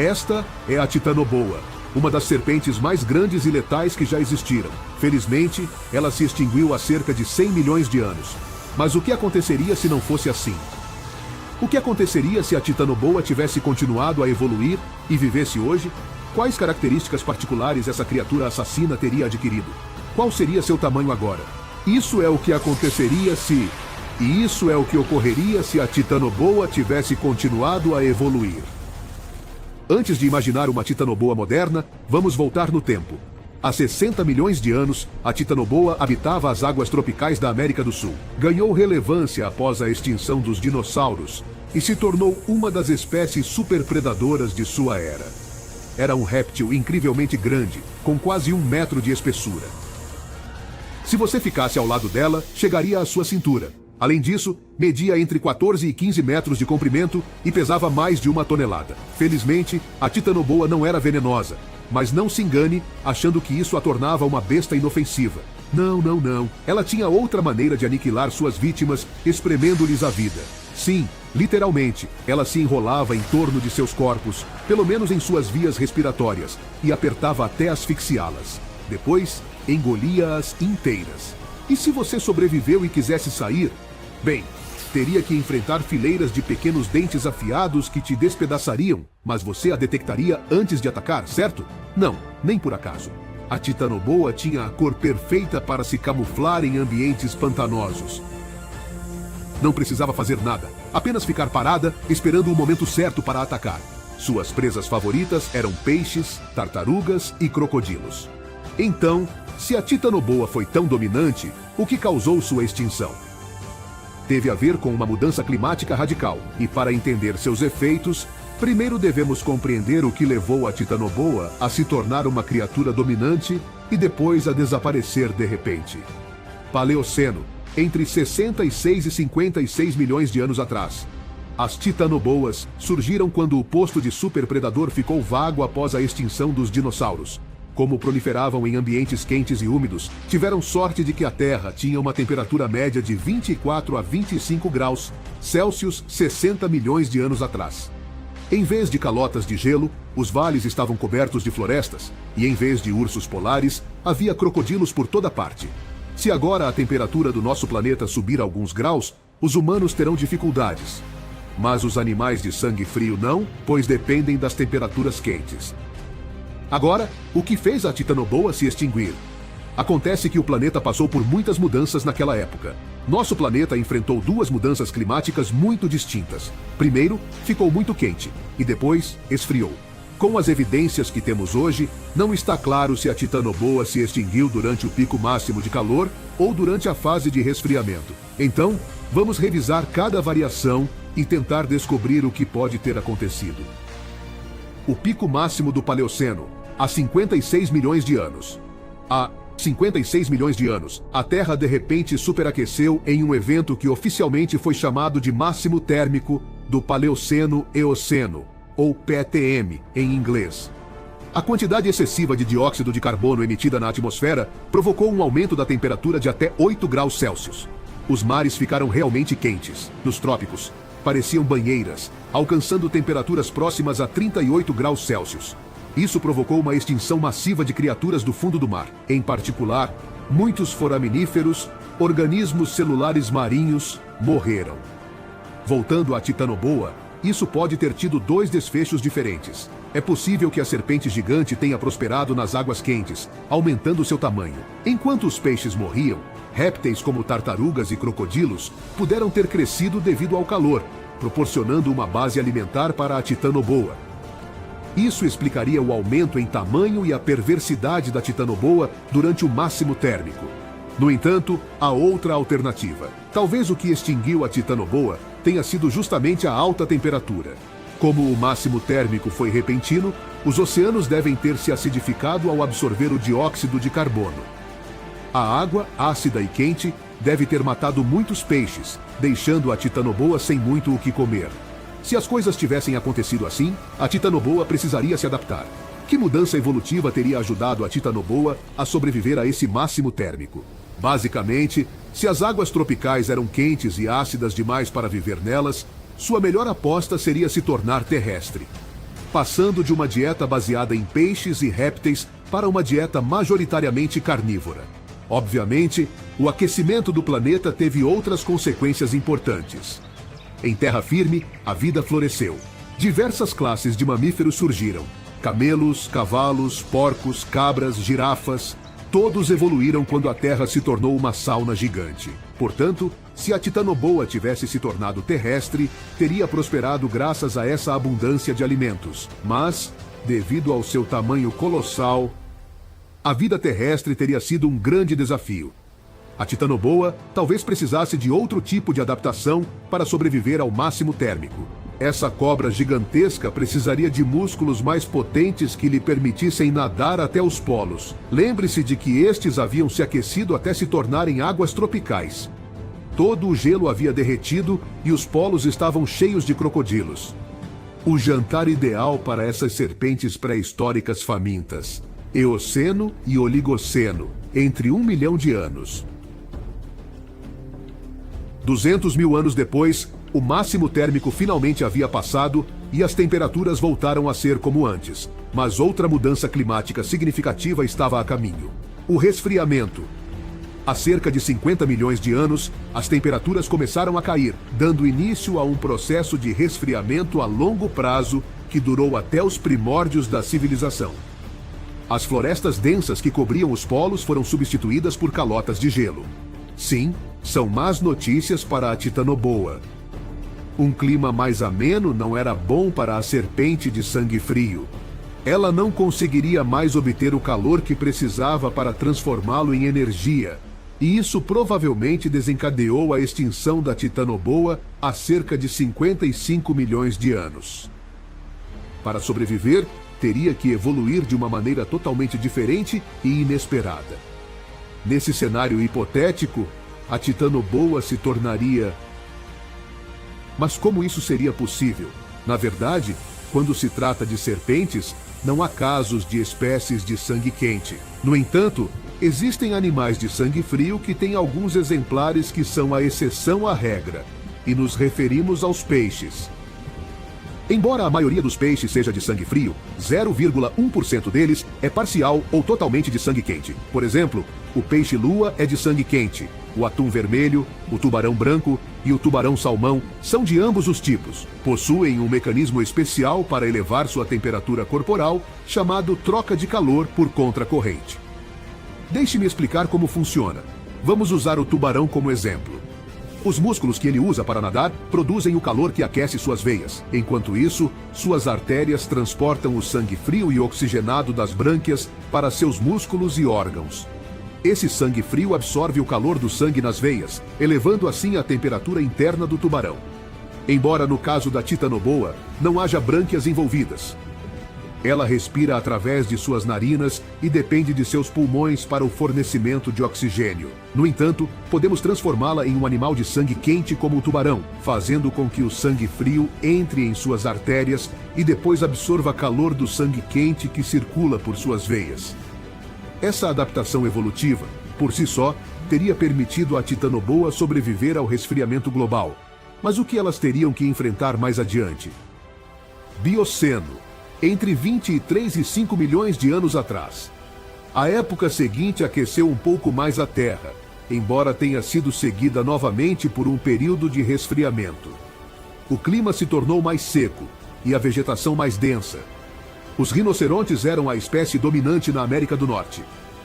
Esta é a Titanoboa, uma das serpentes mais grandes e letais que já existiram. Felizmente, ela se extinguiu há cerca de 100 milhões de anos. Mas o que aconteceria se não fosse assim? O que aconteceria se a Titanoboa tivesse continuado a evoluir e vivesse hoje? Quais características particulares essa criatura assassina teria adquirido? Qual seria seu tamanho agora? Isso é o que aconteceria se... E isso é o que ocorreria se a Titanoboa tivesse continuado a evoluir. Antes de imaginar uma Titanoboa moderna, vamos voltar no tempo. Há 60 milhões de anos, a Titanoboa habitava as águas tropicais da América do Sul. Ganhou relevância após a extinção dos dinossauros e se tornou uma das espécies superpredadoras de sua era. Era um réptil incrivelmente grande, com quase 1 metro de espessura. Se você ficasse ao lado dela, chegaria à sua cintura. Além disso, media entre 14 e 15 metros de comprimento e pesava mais de 1 tonelada. Felizmente, a Titanoboa não era venenosa, mas não se engane achando que isso a tornava uma besta inofensiva. Não. Ela tinha outra maneira de aniquilar suas vítimas, espremendo-lhes a vida. Sim, literalmente, ela se enrolava em torno de seus corpos, pelo menos em suas vias respiratórias, e apertava até asfixiá-las. Depois, engolia-as inteiras. E se você sobreviveu e quisesse sair? Bem, teria que enfrentar fileiras de pequenos dentes afiados que te despedaçariam, mas você a detectaria antes de atacar, certo? Não, nem por acaso. A Titanoboa tinha a cor perfeita para se camuflar em ambientes pantanosos. Não precisava fazer nada, apenas ficar parada, esperando o momento certo para atacar. Suas presas favoritas eram peixes, tartarugas e crocodilos. Então, se a Titanoboa foi tão dominante, o que causou sua extinção? Teve a ver com uma mudança climática radical, e para entender seus efeitos, primeiro devemos compreender o que levou a Titanoboa a se tornar uma criatura dominante e depois a desaparecer de repente. Paleoceno, entre 66 e 56 milhões de anos atrás. As Titanoboas surgiram quando o posto de superpredador ficou vago após a extinção dos dinossauros. Como proliferavam em ambientes quentes e úmidos, tiveram sorte de que a Terra tinha uma temperatura média de 24 a 25 graus Celsius 60 milhões de anos atrás. Em vez de calotas de gelo, os vales estavam cobertos de florestas, e em vez de ursos polares, havia crocodilos por toda parte. Se agora a temperatura do nosso planeta subir alguns graus, os humanos terão dificuldades. Mas os animais de sangue frio não, pois dependem das temperaturas quentes. Agora, o que fez a Titanoboa se extinguir? Acontece que o planeta passou por muitas mudanças naquela época. Nosso planeta enfrentou 2 mudanças climáticas muito distintas. Primeiro, ficou muito quente, e depois esfriou. Com as evidências que temos hoje, não está claro se a Titanoboa se extinguiu durante o pico máximo de calor ou durante a fase de resfriamento. Então, vamos revisar cada variação e tentar descobrir o que pode ter acontecido. O pico máximo do Paleoceno, há 56 milhões de anos. Há 56 milhões de anos, a Terra de repente superaqueceu em um evento que oficialmente foi chamado de máximo térmico do Paleoceno-Eoceno, ou PTM em inglês. A quantidade excessiva de dióxido de carbono emitida na atmosfera provocou um aumento da temperatura de até 8 graus Celsius. Os mares ficaram realmente quentes. Nos trópicos, pareciam banheiras, alcançando temperaturas próximas a 38 graus Celsius. Isso provocou uma extinção massiva de criaturas do fundo do mar. Em particular, muitos foraminíferos, organismos celulares marinhos, morreram. Voltando à Titanoboa, isso pode ter tido 2 desfechos diferentes. É possível que a serpente gigante tenha prosperado nas águas quentes, aumentando seu tamanho. Enquanto os peixes morriam, répteis como tartarugas e crocodilos puderam ter crescido devido ao calor, proporcionando uma base alimentar para a Titanoboa. Isso explicaria o aumento em tamanho e a perversidade da Titanoboa durante o máximo térmico. No entanto, há outra alternativa. Talvez o que extinguiu a Titanoboa tenha sido justamente a alta temperatura. Como o máximo térmico foi repentino, os oceanos devem ter se acidificado ao absorver o dióxido de carbono. A água, ácida e quente, deve ter matado muitos peixes, deixando a Titanoboa sem muito o que comer. Se as coisas tivessem acontecido assim, a Titanoboa precisaria se adaptar. Que mudança evolutiva teria ajudado a Titanoboa a sobreviver a esse máximo térmico? Basicamente, se as águas tropicais eram quentes e ácidas demais para viver nelas, sua melhor aposta seria se tornar terrestre. passando de uma dieta baseada em peixes e répteis para uma dieta majoritariamente carnívora. Obviamente, o aquecimento do planeta teve outras consequências importantes. Em terra firme, a vida floresceu. Diversas classes de mamíferos surgiram. Camelos, cavalos, porcos, cabras, girafas, todos evoluíram quando a Terra se tornou uma sauna gigante. Portanto, se a Titanoboa tivesse se tornado terrestre, teria prosperado graças a essa abundância de alimentos. Mas, devido ao seu tamanho colossal, a vida terrestre teria sido um grande desafio. A Titanoboa talvez precisasse de outro tipo de adaptação para sobreviver ao máximo térmico. Essa cobra gigantesca precisaria de músculos mais potentes que lhe permitissem nadar até os polos. Lembre-se de que estes haviam se aquecido até se tornarem águas tropicais. Todo o gelo havia derretido e os polos estavam cheios de crocodilos. O jantar ideal para essas serpentes pré-históricas famintas. Eoceno e Oligoceno, entre 1 milhão de anos. 200 mil anos depois, o máximo térmico finalmente havia passado e as temperaturas voltaram a ser como antes. Mas outra mudança climática significativa estava a caminho: o resfriamento. Há cerca de 50 milhões de anos, as temperaturas começaram a cair, dando início a um processo de resfriamento a longo prazo que durou até os primórdios da civilização. As florestas densas que cobriam os polos foram substituídas por calotas de gelo. Sim, são más notícias para a Titanoboa. Um clima mais ameno não era bom para a serpente de sangue frio. Ela não conseguiria mais obter o calor que precisava para transformá-lo em energia, e isso provavelmente desencadeou a extinção da Titanoboa há cerca de 55 milhões de anos. Para sobreviver, teria que evoluir de uma maneira totalmente diferente e inesperada. Nesse cenário hipotético, a Titanoboa se tornaria... Mas como isso seria possível? Na verdade, quando se trata de serpentes, não há casos de espécies de sangue quente. No entanto, existem animais de sangue frio que têm alguns exemplares que são a exceção à regra, e nos referimos aos peixes. Embora a maioria dos peixes seja de sangue frio, 0,1% deles é parcial ou totalmente de sangue quente. Por exemplo, o peixe-lua é de sangue quente, o atum vermelho, o tubarão branco e o tubarão-salmão são de ambos os tipos. Possuem um mecanismo especial para elevar sua temperatura corporal, chamado troca de calor por contracorrente. Deixe-me explicar como funciona. Vamos usar o tubarão como exemplo. Os músculos que ele usa para nadar produzem o calor que aquece suas veias. Enquanto isso, suas artérias transportam o sangue frio e oxigenado das brânquias para seus músculos e órgãos. Esse sangue frio absorve o calor do sangue nas veias, elevando assim a temperatura interna do tubarão. Embora no caso da Titanoboa não haja brânquias envolvidas, ela respira através de suas narinas e depende de seus pulmões para o fornecimento de oxigênio. No entanto, podemos transformá-la em um animal de sangue quente como o tubarão, fazendo com que o sangue frio entre em suas artérias e depois absorva calor do sangue quente que circula por suas veias. Essa adaptação evolutiva, por si só, teria permitido à Titanoboa sobreviver ao resfriamento global. Mas o que elas teriam que enfrentar mais adiante? Bioceno. Entre 23 e 5 milhões de anos atrás. A época seguinte aqueceu um pouco mais a Terra, embora tenha sido seguida novamente por um período de resfriamento. O clima se tornou mais seco e a vegetação mais densa. Os rinocerontes eram a espécie dominante na América do Norte.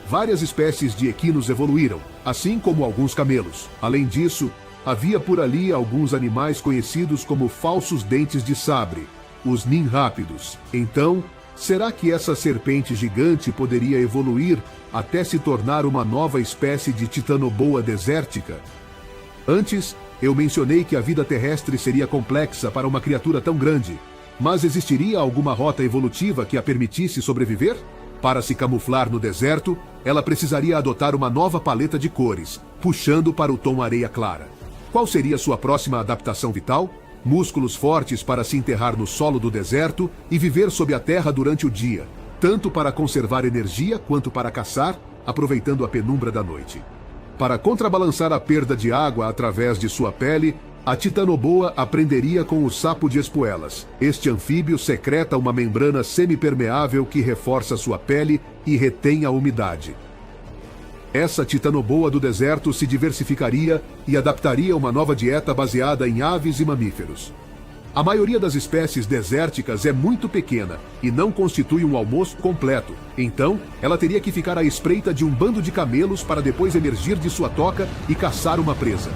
Várias espécies de equinos evoluíram, assim como alguns camelos. Além disso, havia por ali alguns animais conhecidos como falsos dentes de sabre, os ninrápidos. Então, será que essa serpente gigante poderia evoluir até se tornar uma nova espécie de Titanoboa desértica? Antes, eu mencionei que a vida terrestre seria complexa para uma criatura tão grande, mas existiria alguma rota evolutiva que a permitisse sobreviver? Para se camuflar no deserto, ela precisaria adotar uma nova paleta de cores, puxando para o tom areia clara. Qual seria sua próxima adaptação vital? Músculos fortes para se enterrar no solo do deserto e viver sob a terra durante o dia, tanto para conservar energia quanto para caçar, aproveitando a penumbra da noite. Para contrabalançar a perda de água através de sua pele, A titanoboa aprenderia com o sapo de espuelas. Este anfíbio secreta uma membrana semipermeável que reforça sua pele e retém a umidade. Essa titanoboa do deserto se diversificaria e adaptaria uma nova dieta baseada em aves e mamíferos. A maioria das espécies desérticas é muito pequena e não constitui um almoço completo. Então, ela teria que ficar à espreita de um bando de camelos para depois emergir de sua toca e caçar uma presa.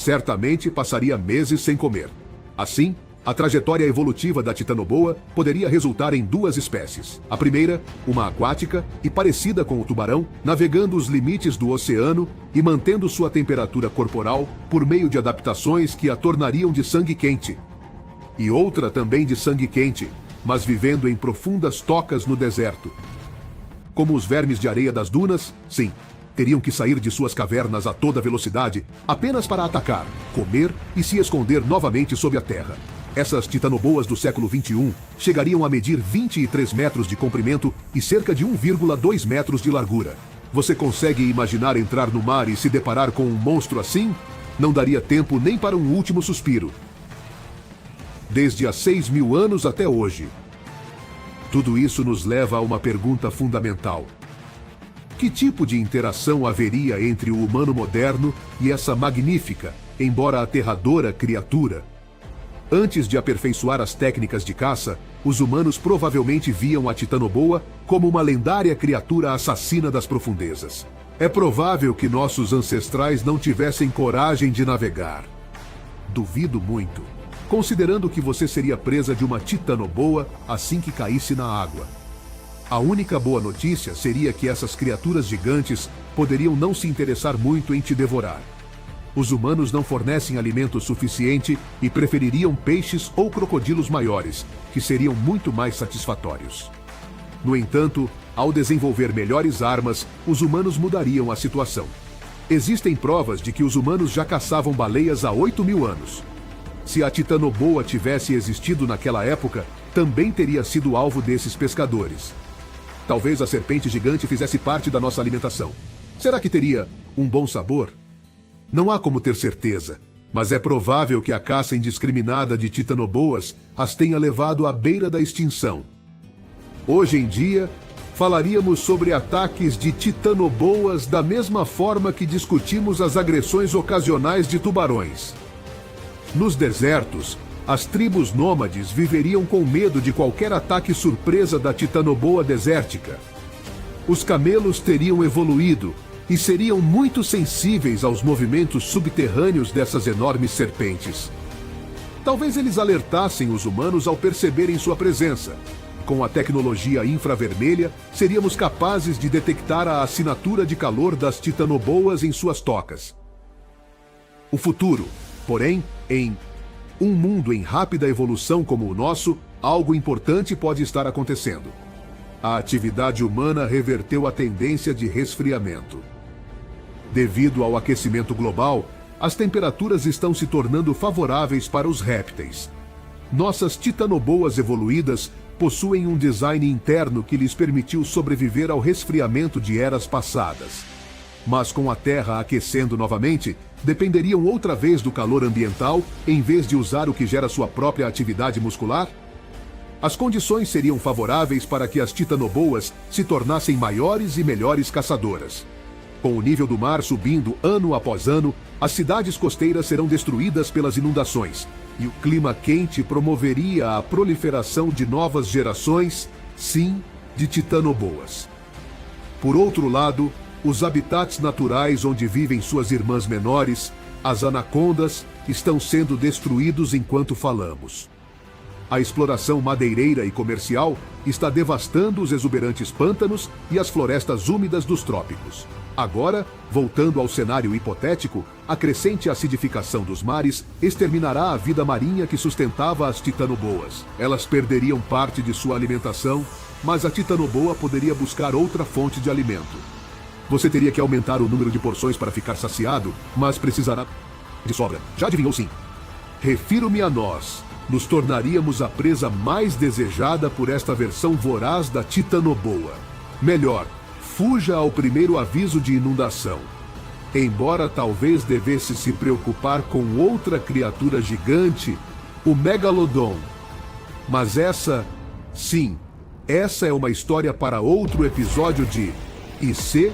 Certamente passaria meses sem comer. Assim, a trajetória evolutiva da titanoboa poderia resultar em duas espécies. A primeira, uma aquática e parecida com o tubarão, navegando os limites do oceano e mantendo sua temperatura corporal por meio de adaptações que a tornariam de sangue quente. E outra também de sangue quente, mas vivendo em profundas tocas no deserto. Como os vermes de areia das dunas, sim, teriam que sair de suas cavernas a toda velocidade apenas para atacar, comer e se esconder novamente sob a terra. Essas titanoboas do século XXI chegariam a medir 23 metros de comprimento e cerca de 1,2 metros de largura. Você consegue imaginar entrar no mar e se deparar com um monstro assim? Não daria tempo nem para um último suspiro. Desde há 6.000 anos até hoje. Tudo isso nos leva a uma pergunta fundamental. Que tipo de interação haveria entre o humano moderno e essa magnífica, embora aterradora, criatura? Antes de aperfeiçoar as técnicas de caça, os humanos provavelmente viam a titanoboa como uma lendária criatura assassina das profundezas. É provável que nossos ancestrais não tivessem coragem de navegar. Duvido muito, considerando que você seria presa de uma titanoboa assim que caísse na água. A única boa notícia seria que essas criaturas gigantes poderiam não se interessar muito em te devorar. Os humanos não fornecem alimento suficiente e prefeririam peixes ou crocodilos maiores, que seriam muito mais satisfatórios. No entanto, ao desenvolver melhores armas, os humanos mudariam a situação. Existem provas de que os humanos já caçavam baleias há 8.000 anos. Se a titanoboa tivesse existido naquela época, também teria sido alvo desses pescadores. Talvez a serpente gigante fizesse parte da nossa alimentação. Será que teria um bom sabor? Não há como ter certeza, mas é provável que a caça indiscriminada de titanoboas as tenha levado à beira da extinção. Hoje em dia, falaríamos sobre ataques de titanoboas da mesma forma que discutimos as agressões ocasionais de tubarões. Nos desertos, as tribos nômades viveriam com medo de qualquer ataque surpresa da titanoboa desértica. Os camelos teriam evoluído e seriam muito sensíveis aos movimentos subterrâneos dessas enormes serpentes. Talvez eles alertassem os humanos ao perceberem sua presença. Com a tecnologia infravermelha, seríamos capazes de detectar a assinatura de calor das titanoboas em suas tocas. O futuro, porém, em um mundo em rápida evolução como o nosso, algo importante pode estar acontecendo. A atividade humana reverteu a tendência de resfriamento. Devido ao aquecimento global, as temperaturas estão se tornando favoráveis para os répteis. Nossas titanoboas evoluídas possuem um design interno que lhes permitiu sobreviver ao resfriamento de eras passadas. Mas com a Terra aquecendo novamente, dependeriam outra vez do calor ambiental em vez de usar o que gera sua própria atividade muscular? As condições seriam favoráveis para que as titanoboas se tornassem maiores e melhores caçadoras. Com o nível do mar subindo ano após ano, as cidades costeiras serão destruídas pelas inundações, e o clima quente promoveria a proliferação de novas gerações, sim, de titanoboas. Por outro lado, os habitats naturais onde vivem suas irmãs menores, as anacondas, estão sendo destruídos enquanto falamos. A exploração madeireira e comercial está devastando os exuberantes pântanos e as florestas úmidas dos trópicos. Agora, voltando ao cenário hipotético, a crescente acidificação dos mares exterminará a vida marinha que sustentava as titanoboas. Elas perderiam parte de sua alimentação, mas a titanoboa poderia buscar outra fonte de alimento. Você teria que aumentar o número de porções para ficar saciado, mas precisará de sobra. Já adivinhou, sim? Refiro-me a nós. Nos tornaríamos a presa mais desejada por esta versão voraz da titanoboa. Melhor, fuja ao primeiro aviso de inundação. embora talvez devesse se preocupar com outra criatura gigante, o Megalodon. Mas essa é uma história para outro episódio de IC